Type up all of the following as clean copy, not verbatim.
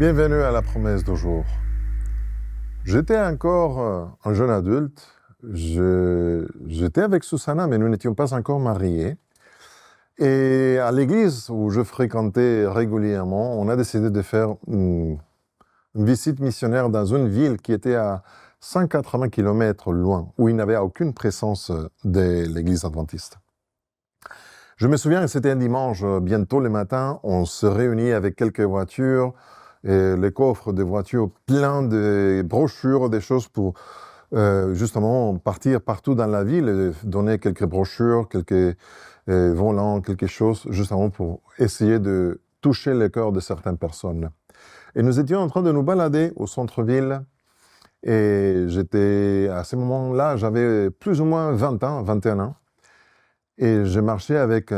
Bienvenue à la promesse du jour. J'étais encore un jeune adulte. J'étais avec Susanna, mais nous n'étions pas encore mariés. Et à l'église où je fréquentais régulièrement, on a décidé de faire une visite missionnaire dans une ville qui était à 180 km loin, où il n'y avait aucune présence de l'église adventiste. Je me souviens que c'était un dimanche, bientôt le matin, on se réunit avec quelques voitures, et les coffres de voitures pleins de brochures, des choses pour justement partir partout dans la ville et donner quelques brochures, quelques volants, quelque chose, justement pour essayer de toucher le cœur de certaines personnes. Et nous étions en train de nous balader au centre-ville et j'étais, à ce moment-là, j'avais plus ou moins 20 ans, 21 ans. Et je marchais avec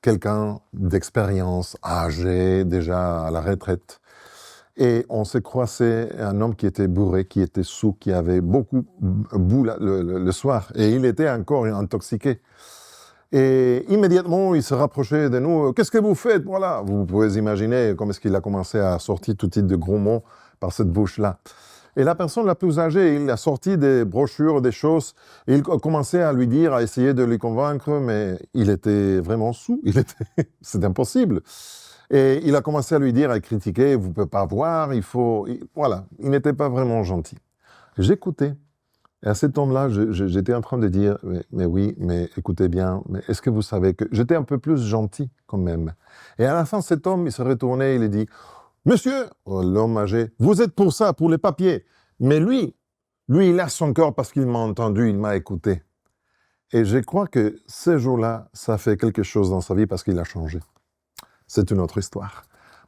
quelqu'un d'expérience, âgé, déjà à la retraite. Et on s'est croisé un homme qui était bourré, qui était saoul, qui avait beaucoup bu le soir. Et il était encore intoxiqué. Et immédiatement, il se rapprochait de nous. « Qu'est-ce que vous faites? » Voilà, vous pouvez imaginer comment est-ce qu'il a commencé à sortir tout type de gros mots par cette bouche-là. Et la personne la plus âgée, il a sorti des brochures, des choses, et il a commencé à lui dire, à essayer de lui convaincre, mais il était vraiment saoul, c'est impossible. Et il a commencé à lui dire, à critiquer, vous ne pouvez pas voir, voilà, il n'était pas vraiment gentil. J'écoutais, et à cet homme-là, j'étais en train de dire, mais oui, mais écoutez bien, mais est-ce que vous savez que j'étais un peu plus gentil quand même. Et à la fin, cet homme, il s'est retourné, il a dit, monsieur, l'homme âgé, vous êtes pour ça, pour les papiers. Mais lui, il a son cœur parce qu'il m'a entendu, il m'a écouté. Et je crois que ce jour-là, ça fait quelque chose dans sa vie parce qu'il a changé. C'est une autre histoire.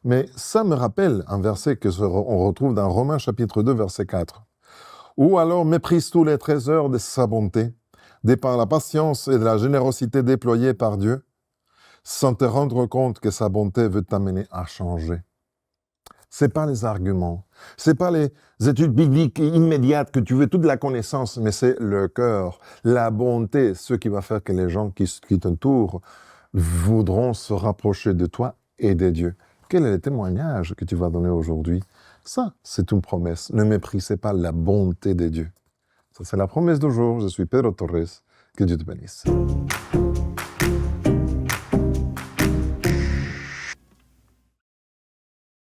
Mais ça me rappelle un verset qu'on retrouve dans Romains chapitre 2, verset 4. Ou alors méprise tous les trésors de sa bonté, de par la patience et de la générosité déployée par Dieu, sans te rendre compte que sa bonté veut t'amener à changer. C'est pas les arguments, c'est pas les études bibliques immédiates que tu veux toute la connaissance, mais c'est le cœur, la bonté, ce qui va faire que les gens qui t'entourent voudront se rapprocher de toi et de Dieu. Quel est le témoignage que tu vas donner aujourd'hui? Ça, c'est une promesse. Ne méprisez pas la bonté de Dieu. Ça, c'est la promesse du jour. Je suis Pedro Torres. Que Dieu te bénisse.